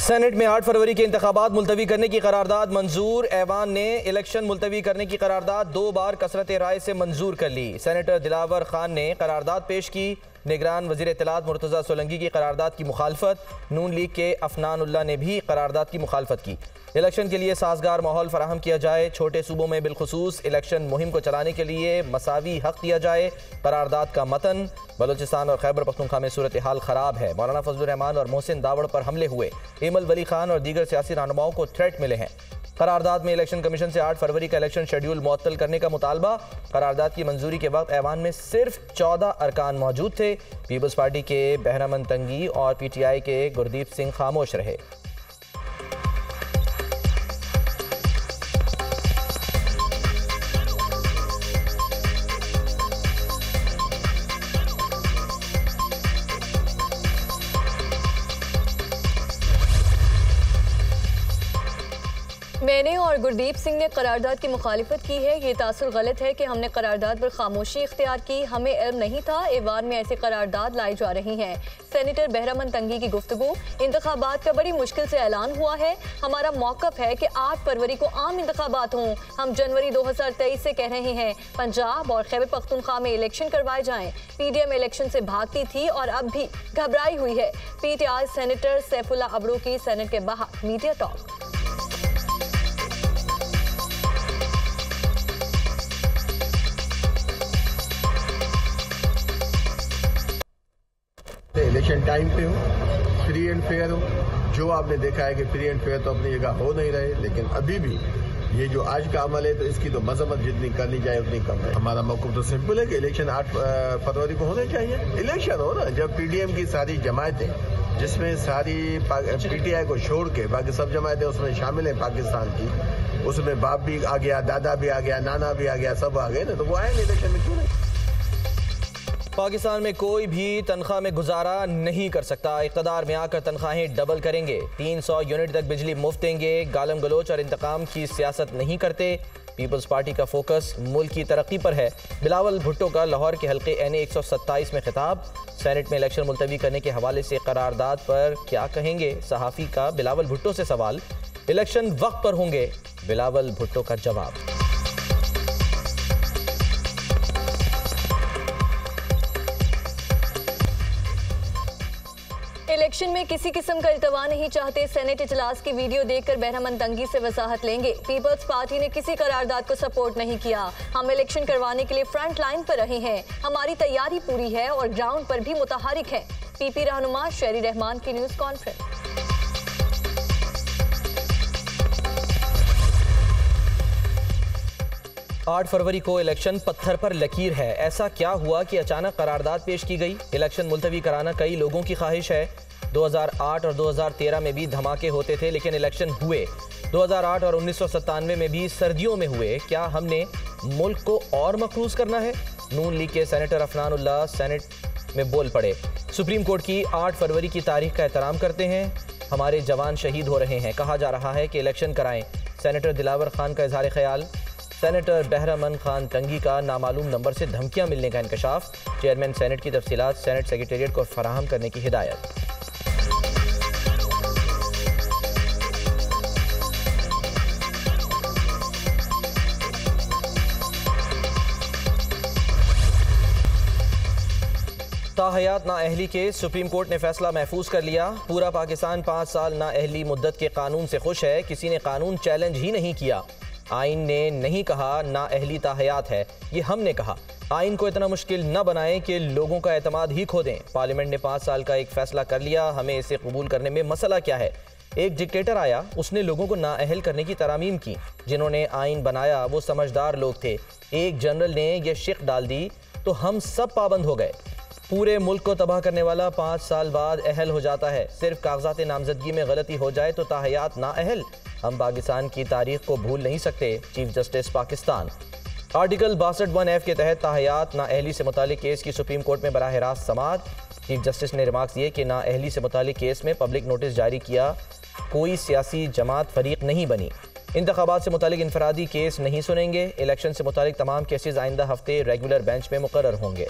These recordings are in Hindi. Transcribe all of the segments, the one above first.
सेनेट में 8 फरवरी के इंतखाबात मुलतवी करने की करारदाद मंजूर। ऐवान ने इलेक्शन मुलतवी करने की करारदाद 2 बार कसरत राय से मंजूर कर ली। सेनेटर दिलावर खान ने करारदाद पेश की। निगरान वज़ीर इत्तलात मुर्तज़ा सोलंकी की करारदाद की मुखालफत। नून लीग के अफनान उल्लाह ने भी करारदाद की मुखालफत की। इलेक्शन के लिए साजगार माहौल फराहम किया जाए। छोटे सूबों में बिलखुसूस इलेक्शन मुहिम को चलाने के लिए मसावी हक दिया जाए। करारदाद का मतन। बलोचिस्तान और खैबर पख्तूनख्वा में सूरत हाल ख़राब है। मौलाना फजलुर रहमान और मोहसिन दावड़ पर हमले हुए। इमल वली खान और दीगर सियासी रहनुमाओं को थ्रेट मिले हैं। करारदाद में इलेक्शन कमीशन से 8 फरवरी का इलेक्शन शेड्यूल मुअत्तल करने का मुतालबा। करारदाद की मंजूरी के वक्त ऐवान में सिर्फ 14 अरकान मौजूद थे। पीपल्स पार्टी के बहरामन तंगी और PTI के गुरदीप सिंह खामोश रहे। मैंने और गुरदीप सिंह ने करारदाद की मुखालिफत की है। ये तासुर गलत है कि हमने करारदाद पर खामोशी इख्तियार की। हमें इल्म नहीं था ऐवान में ऐसे करारदाद लाई जा रही हैं। सेनेटर बहरामन तंगी की गुफ्तगू। इंतखाबात का बड़ी मुश्किल से ऐलान हुआ है। हमारा मौक़िफ़ है कि 8 फरवरी को आम इंतखाबात हों। हम जनवरी 2023 से कह रहे हैं पंजाब और खैबर पख्तूनख्वा में इलेक्शन करवाए जाएं। PDM इलेक्शन से भागती थी और अब भी घबराई हुई है। PTI सेनेटर सैफुल्लाह अबरू की सेनेट के बाहर मीडिया टॉक। इलेक्शन टाइम पे हो, फ्री एंड फेयर हो। जो आपने देखा है कि फ्री एंड फेयर तो अपनी जगह हो नहीं रहे, लेकिन अभी भी ये जो आज का अमल है तो इसकी तो मजम्मत जितनी करनी चाहिए उतनी कम है। हमारा मौक़िफ़ तो सिंपल है कि इलेक्शन 8 फरवरी को होने चाहिए। इलेक्शन हो ना, जब PDM की सारी जमायतें, जिसमें सारी PTI को छोड़ के बाकी सब जमायतें उसमें शामिल हैं पाकिस्तान की, उसमें बाप भी आ गया, दादा भी आ गया, नाना भी आ गया, सब आ गए ना, तो वो आए इलेक्शन में, क्यों नहीं। पाकिस्तान में कोई भी तनख्वाह में गुजारा नहीं कर सकता। इक़्तिदार में आकर तनख्वाहें डबल करेंगे। 300 यूनिट तक बिजली मुफ्त देंगे। गालम गलोच और इंतकाम की सियासत नहीं करते। पीपल्स पार्टी का फोकस मुल्क की तरक्की पर है। बिलावल भुट्टो का लाहौर के हल्के NA 127 में खिताब। सेनेट में इलेक्शन मुलतवी करने के हवाले से करारदाद पर क्या कहेंगे सहाफ़ी का बिलावल भुट्टो से सवाल। इलेक्शन वक्त पर होंगे, बिलावल भुट्टो का जवाब। इलेक्शन में किसी किस्म का इल्तवा नहीं चाहते। सेनेट इजलास की वीडियो देखकर बहरामन तंगी से वजाहत लेंगे। पीपल्स पार्टी ने किसी करारदाद को सपोर्ट नहीं किया। हम इलेक्शन करवाने के लिए फ्रंट लाइन पर रहे हैं। हमारी तैयारी पूरी है और ग्राउंड पर भी मुतहरिक है। PP रहनुमा शेरी रहमान की न्यूज़ कॉन्फ्रेंस। 8 फरवरी को इलेक्शन पत्थर पर लकीर है। ऐसा क्या हुआ कि अचानक करारदाद पेश की गई। इलेक्शन मुलतवी कराना कई लोगों की ख्वाहिश है। 2008 और 2013 में भी धमाके होते थे, लेकिन इलेक्शन हुए। 2008 और 1997 में भी सर्दियों में हुए। क्या हमने मुल्क को और मकरूज करना है। नून लीग के सेनेटर अफनान उल्लाह सेनेट में बोल पड़े। सुप्रीम कोर्ट की 8 फरवरी की तारीख का एहतराम करते हैं। हमारे जवान शहीद हो रहे हैं। कहा जा रहा है कि इलेक्शन कराएं। सेनेटर दिलावर खान का इजहार ख्याल। सेनेटर बहरामन खान तंगी का नामालूम नंबर से धमकियां मिलने का इंकशाफ। चेयरमैन सेनेट की तफसीलात सेनेट सेक्रेटेरिएट को फराहम करने की हिदायत। ताहयात नाअहली के सुप्रीम कोर्ट ने फैसला महफूज कर लिया। पूरा पाकिस्तान 5 साल नाअहली मुद्दत के कानून से खुश है। किसी ने कानून चैलेंज ही नहीं किया। आइन ने नहीं कहा नाअहली ताहयात है, ये हमने कहा। आइन को इतना मुश्किल न बनाएं कि लोगों का एतमाद ही खो दें। पार्लियामेंट ने 5 साल का एक फैसला कर लिया। हमें इसे कबूल करने में मसला क्या है। एक डिक्टेटर आया, उसने लोगों को नाअहल करने की तरामीम की। जिन्होंने आइन बनाया वो समझदार लोग थे। एक जनरल ने यह शिक डाल दी तो हम सब पाबंद हो गए। पूरे मुल्क को तबाह करने वाला 5 साल बाद अहल हो जाता है। सिर्फ कागजात नामजदगी में गलती हो जाए तो ताहयात नाअहल। हम पाकिस्तान की तारीख को भूल नहीं सकते। Chief justice Pakistan. Article 62(1)F के तहत ताहयात नाअहली से मुतालिक केस की सुप्रीम कोर्ट में बराह रास्त समाअत। चीफ जस्टिस ने रिमार्क्स दिए कि नाअहली से मुतालिक केस में पब्लिक नोटिस जारी किया। कोई सियासी जमात फरीक नहीं बनी। इंतखाबात से मुतालिक इनफरादी केस नहीं सुनेंगे। इलेक्शन से मुतालिक तमाम केसेज आइंदा हफ्ते रेगुलर बेंच में मुकर्रर होंगे।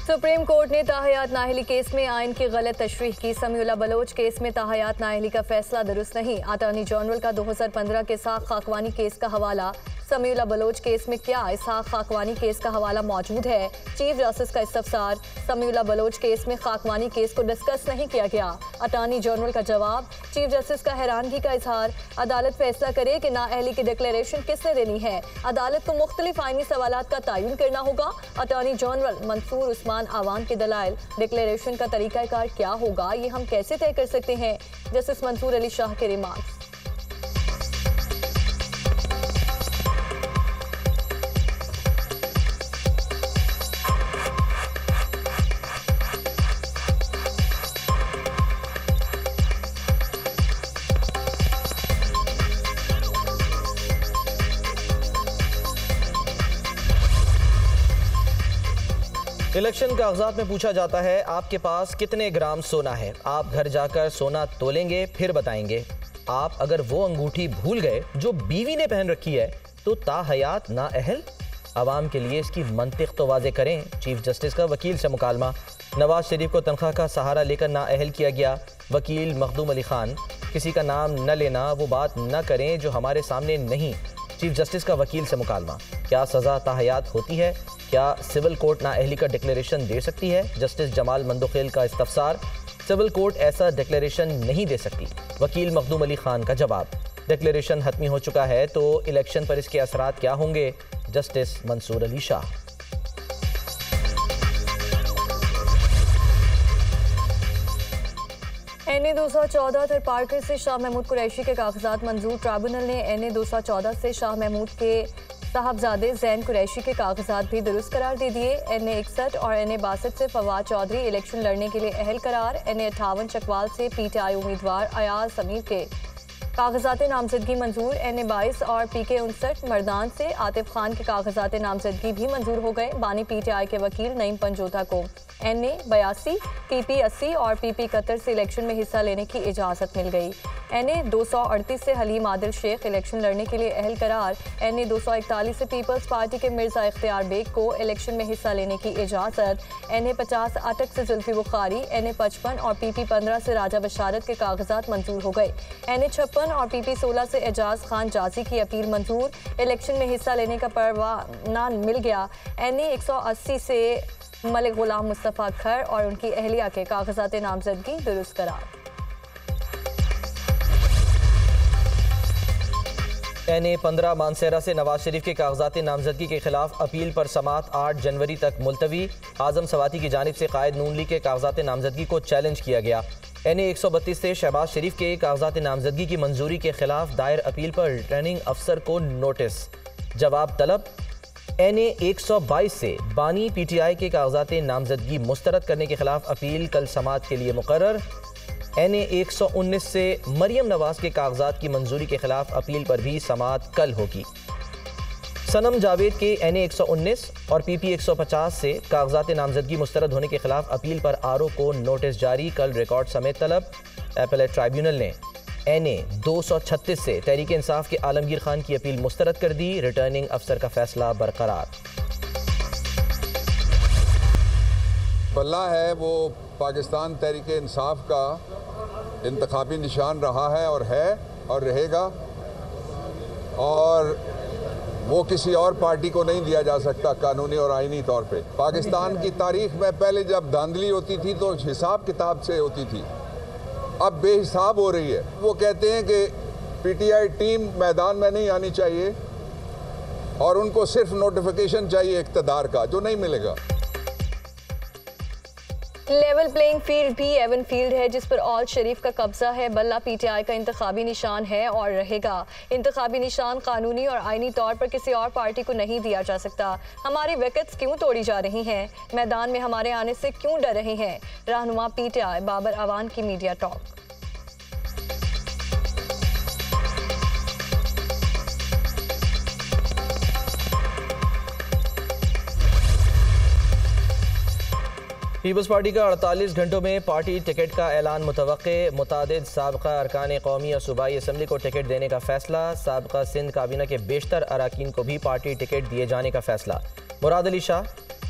सुप्रीम कोर्ट ने ताहयात नाअहली केस में आइन की गलत तशरीह की। समीउल्लाह बलोच केस में ताहयात नाअहली का फैसला दुरुस्त नहीं। अटॉर्नी जनरल का 2015 के इसहाक खाकवानी केस का हवाला। समीउल्लाह बलोच केस में क्या इसहाक खाकवानी केस का हवाला मौजूद है? चीफ जस्टिस का इस्तफसार। समीउल्लाह बलोच केस में खाकवानी केस को डिस्कस नहीं किया गया। अटॉर्नी जनरल का जवाब। चीफ जस्टिस का हैरानगी का इजहार। अदालत फैसला करे कि नाअहली की डिक्लेरेशन किसने देनी है। अदालत को मुख्तलिफ आइनी सवालात का तयन करना होगा। अटॉर्नी जनरल मंसूर उस्मान आवान के दलाइल। डिक्लेरेशन का तरीकाकार क्या होगा, ये हम कैसे तय कर सकते हैं? जस्टिस मंसूर अली शाह के रिमार्क्स। इलेक्शन कागजात में पूछा जाता है आपके पास कितने ग्राम सोना है। आप घर जाकर सोना तोलेंगे फिर बताएंगे। आप अगर वो अंगूठी भूल गए जो बीवी ने पहन रखी है तो ताहयात नाअहल। आवाम के लिए इसकी मंतिक तो वाजे करें। चीफ जस्टिस का वकील से मुकालमा। नवाज शरीफ को तनख्वाह का सहारा लेकर नाअहल किया गया। वकील मखदूम अली खान। किसी का नाम न लेना, वो बात न करें जो हमारे सामने नहीं। चीफ जस्टिस का वकील से मुकालमा। क्या सज़ा ताहयात होती है? क्या सिविल कोर्ट नाअहली का डिक्लेरेशन दे सकती है? जस्टिस जमाल मंदोखेल का इस्तफसार। सिविल कोर्ट ऐसा डिक्लेरेशन नहीं दे सकती। वकील मखदूम अली खान का जवाब। डिक्लेरेशन हतमी हो चुका है तो इलेक्शन पर इसके असरात क्या होंगे? Justice Mansoor Ali Shah. NA 214 Tharparkar से शाह महमूद कुरैशी के कागजात मंजूर। ट्राइब्यूनल ने NA 214 से शाह महमूद के साहबजादे जैन कुरैशी के कागजात भी दुरुस्त करार दे दिए। NA 61 और NA 62 से फवाद चौधरी इलेक्शन लड़ने के लिए अहल करार। NA 58 चकवाल से PTI उम्मीदवार अयाज समीर के कागजात नामजदगी मंजूर। NA 22 और PK 59 मर्दान से आतिफ खान के कागजात नामजदगी भी मंजूर हो गए। बानी PTI के वकील नईम पंजोता को NA 82, PP 80 और PP 71 से इलेक्शन में हिस्सा लेने की इजाज़त मिल गई। NA 238 से हलीम आदिल शेख इलेक्शन लड़ने के लिए अहल करार। NA 241 से पीपल्स पार्टी के मिर्जा इख्तियार बेग को इलेक्शन में हिस्सा लेने की इजाज़त। NA 50 अटक से जुल्फी बुखारी। NA 55 और PP 15 से राजा बशारत के कागजात मंजूर हो गए। NA 56 और PP 16 से एजाज खान जाजी की अपील मंजूर। इलेक्शन में हिस्सा लेने का परवाना मिल गया। NA 180 से मलिक गुलाम मुस्तफ़ा खर और उनकी अहलिया के कागजात नामजदगी दुरुस्त करार। NA 15 मानसेरा से नवाज शरीफ के कागजात नामजदगी के खिलाफ अपील पर समात 8 जनवरी तक मुलतवी। आजम सवाती की जानिब से कायद नून लीग के कागजात नामजदगी को चैलेंज किया गया। NA 132 से शहबाज शरीफ के कागजात नामजदगी की मंजूरी के खिलाफ दायर अपील पर रिटर्निंग अफसर को नोटिस। जवाब तलब। NA 122 से बानी PTI के कागजात नामजदगी मुस्तरद करने के खिलाफ अपील कल समात के लिए मुकर्रर। NA 119 से मरियम नवाज के कागजात की मंजूरी के खिलाफ अपील पर भी समात कल होगी। सनम जावेद के NA 119 और PP 150 से कागजात नामजदगी मुस्तरद होने के खिलाफ अपील पर RO को नोटिस जारी। कल रिकॉर्ड समेत तलब। एपेलेट ट्राइब्यूनल ने NA 236 से तहरीक इंसाफ के आलमगीर खान की अपील मुस्तरद कर दी। रिटर्निंग अफसर का फैसला बरकरार। पल्ला है वो पाकिस्तान तहरीक इंसाफ का इंतखाबी निशान रहा है और रहेगा, और वो किसी और पार्टी को नहीं दिया जा सकता कानूनी और आईनी तौर पे। पाकिस्तान की तारीख में पहले जब धांधली होती थी तो हिसाब किताब से होती थी, अब बेहिसाब हो रही है। वो कहते हैं कि PTI टीम मैदान में नहीं आनी चाहिए और उनको सिर्फ नोटिफिकेशन चाहिए इक़्तिदार का, जो नहीं मिलेगा। लेवल प्लेइंग फील्ड भी एवन फील्ड है जिस पर ऑल शरीफ का कब्जा है। बल्ला PTI का इंतखाबी निशान है और रहेगा। इंतखाबी निशान कानूनी और आईनी तौर पर किसी और पार्टी को नहीं दिया जा सकता। हमारी विकेट्स क्यों तोड़ी जा रही हैं? मैदान में हमारे आने से क्यों डर रहे हैं? रहनुमा PTI बाबर अवान की मीडिया टॉक। पीपल्स पार्टी का 48 घंटों में पार्टी टिकट का ऐलान मुतवक्के। मुतादिद साबका अरकान कौमी और सूबाई असम्बली को टिकट देने का फैसला। साबका सिंध काबीना के बेशतर अरकान को भी पार्टी टिकट दिए जाने का फैसला। मुराद अली शाह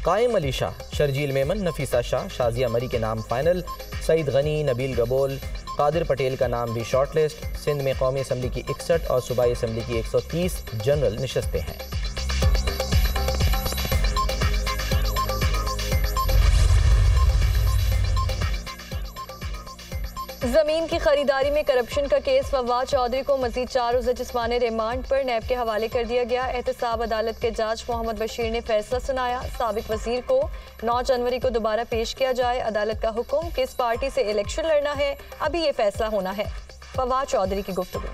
कायम अली शाह, शर्जील मेमन, नफीसा शाह, शाजिया मरी के नाम फाइनल। सईद गनी, नबील गबोल, कादिर पटेल का नाम भी शॉर्टलिस्ट। सिंध में कौमी असम्बली की 61 और सूबाई असम्बली की 130 जनरल नशस्तें हैं। जमीन की खरीदारी में करप्शन का केस फवाद चौधरी को मजीद 4 रोज़ा जिस्मानी रिमांड पर नैब के हवाले कर दिया गया। एहतसाब अदालत के जज मोहम्मद बशीर ने फैसला सुनाया। साबिक वजीर को 9 जनवरी को दोबारा पेश किया जाए। अदालत का हुक्म, किस पार्टी से इलेक्शन लड़ना है अभी ये फैसला होना है। फवाद चौधरी की गुफ्तगू।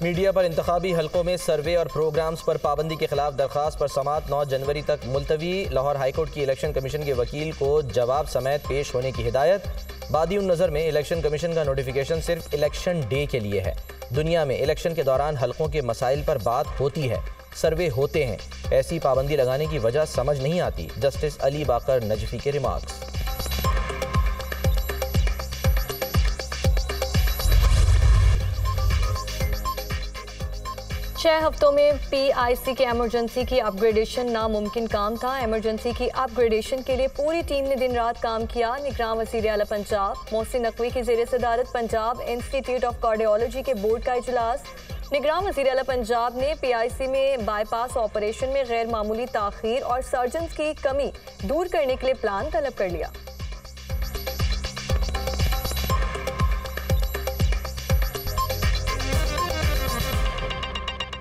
मीडिया पर इंतखाबी हलकों में सर्वे और प्रोग्राम्स पर पाबंदी के खिलाफ दरख्वास्त पर समाअत 9 जनवरी तक मुलतवी। लाहौर हाईकोर्ट की इलेक्शन कमीशन के वकील को जवाब समेत पेश होने की हिदायत। बादिउन नज़र में इलेक्शन कमीशन का नोटिफिकेशन सिर्फ इलेक्शन डे के लिए है। दुनिया में इलेक्शन के दौरान हलकों के मसाइल पर बात होती है, सर्वे होते हैं। ऐसी पाबंदी लगाने की वजह समझ नहीं आती। जस्टिस अली बाकर नजफी के रिमार्क्स। 6 हफ्तों में PIC के एमरजेंसी की अपग्रेडेशन नामुमकिन काम था। एमरजेंसी की अपग्रेडेशन के लिए पूरी टीम ने दिन रात काम किया। निगरान वज़ीर आला पंजाब मोहसिन नकवी की ज़ेर सदारत पंजाब इंस्टीट्यूट ऑफ कार्डियोलॉजी के बोर्ड का इजलास। निगरान वज़ीर आला पंजाब ने PIC में बाईपास ऑपरेशन में गैर मामूली ताख़ीर और सर्जन्स की कमी दूर करने के लिए प्लान तलब कर लिया।